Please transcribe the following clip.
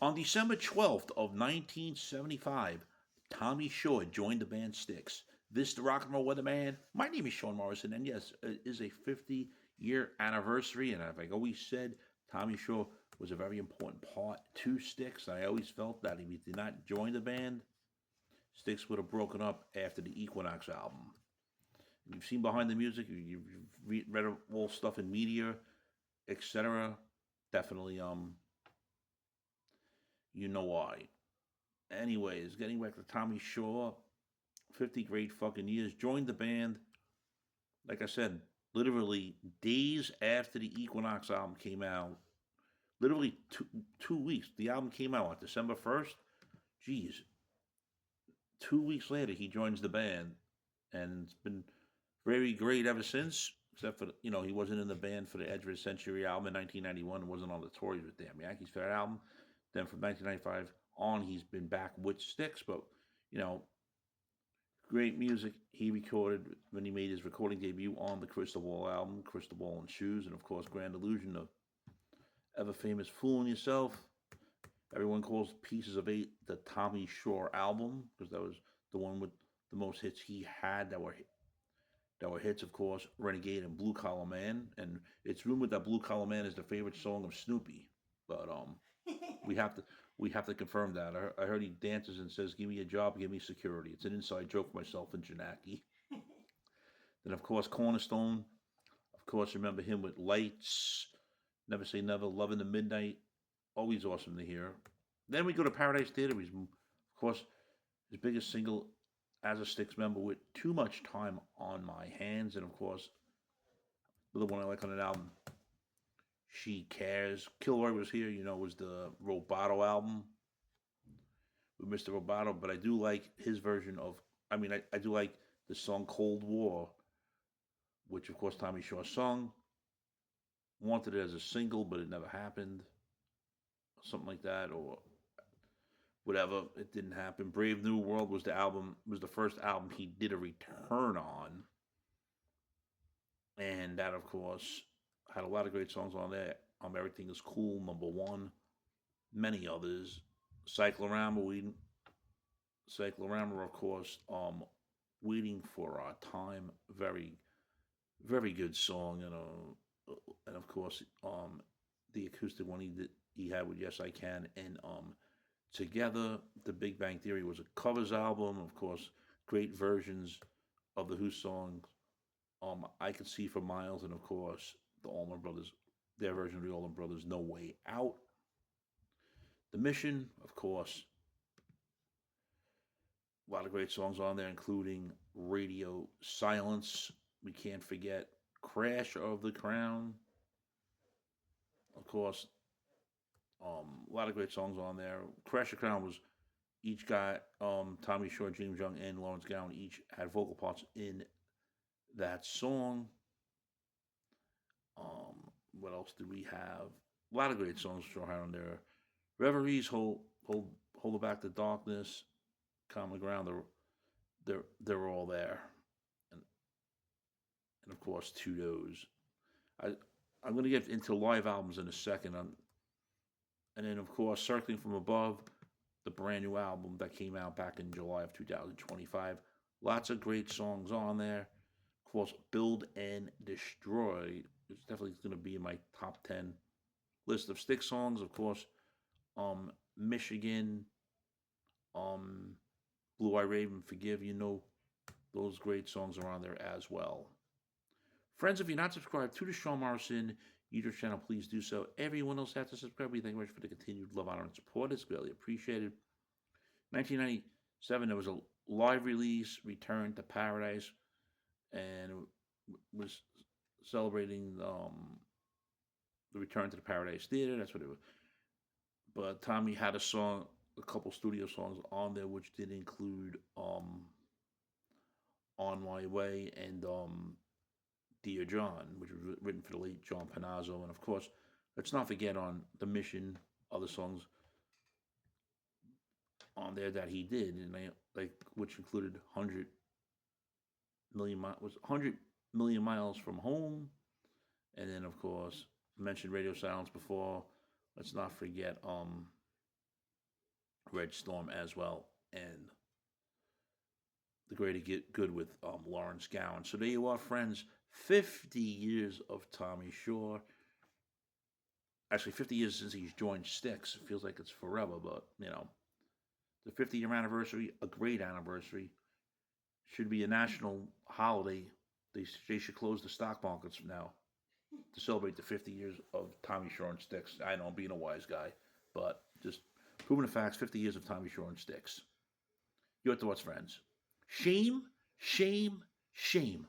On December 12th of 1975, Tommy Shore joined the band Styx. This the Rock and Roll Weatherman. My name is Sean Morrison, and yes, it is a 50-year anniversary. And as I always said, Tommy Shore was a very important part to Styx. I always felt that if he did not join the band, Styx would have broken up after the Equinox album. You've seen behind the music, you've read all stuff in media, etc. Definitely, you know why. Anyways, getting back to Tommy Shaw, 50 great fucking years. Joined the band, like I said, literally days after the Equinox album came out. Literally 2 weeks. The album came out on December 1st. Jeez. 2 weeks later, he joins the band. And it's been very great ever since. Except for, he wasn't in the band for the Edge of the Century album in 1991 and wasn't on the tours with Damn Yankees for that album. Then from 1995 on, he's been back with Styx. But, you know, great music he recorded when he made his recording debut on the Crystal Ball album, Crystal Ball and Shoes, and of course Grand Illusion, the ever famous Fooling Yourself. Everyone calls Pieces of Eight the Tommy Shore album because that was the one with the most hits he had that were hits, of course, Renegade and Blue Collar Man. And it's rumored that Blue Collar Man is the favorite song of Snoopy. But we have to we have to confirm that. I heard he dances and says, "Give me a job, give me security." It's an inside joke for myself and Janaki. Then of course Cornerstone. Of course, remember him with Lights, Never Say Never, Love in the Midnight. Always awesome to hear. Then we go to Paradise Theater. He's of course his biggest single as a Styx member with Too Much Time on My Hands, and of course the one I like on that album, She Cares. Kilroy was here, was the Roboto album with Mr. Roboto, but I do like his version of, I do like the song Cold War, which of course Tommy Shaw sung. Wanted it as a single, but it never happened. Something like that, or whatever. It didn't happen. Brave New World was the first album he did a return on. And that of course had a lot of great songs on there. Everything is Cool, number one. Many others. Cyclorama, of course. Waiting for Our Time, very, very good song, and of course, the acoustic one he had with Yes I Can, and Together, The Big Bang Theory was a covers album, of course, great versions of the Who songs. I Could See for Miles, and of course, the Allman Brothers, their version of the Allman Brothers, No Way Out. The Mission, of course, a lot of great songs on there, including Radio Silence. We can't forget Crash of the Crown. Of course, a lot of great songs on there. Crash of the Crown was each got Tommy Shore, James Young, and Lawrence Gowan each had vocal parts in that song. What else did we have? A lot of great songs Shore had on there. Reveries, hold back the darkness, common ground. They're all there, and of course to those. I I'm going to get into live albums in a second. And then of course Circling from Above, the brand new album that came out back in July of 2025. Lots of great songs on there. Of course, Build and Destroy is definitely going to be in my top 10 list of Styx songs. Of course, Michigan, um, Blue Eye Raven, Forgive, those great songs are on there as well. Friends, if you're not subscribed to the Sean Morrison YouTube channel, please do so. Everyone else has to subscribe. We thank you very much for the continued love, honor, and support. It's greatly appreciated. 1997, there was a live release, Return to Paradise, and it was celebrating the Return to the Paradise Theater. That's what it was. But Tommy had a couple studio songs on there, which did include On My Way and Dear John, which was written for the late John Panazzo. And of course, let's not forget on The Mission, other songs on there that he did, and which included 100 million miles from home, and then of course I mentioned Radio Silence before. Let's not forget Reg Storm as well, and the Greater Good with Lawrence Gowan. So there you are, friends. 50 years of Tommy Shaw. Actually, 50 years since he's joined Styx. It feels like it's forever, but, the 50-year anniversary, a great anniversary. Should be a national holiday. They should close the stock markets now to celebrate the 50 years of Tommy Shaw and Styx. I know I'm being a wise guy, but just proving the facts, 50 years of Tommy Shaw and Styx. Your thoughts, friends? Shame, shame, shame.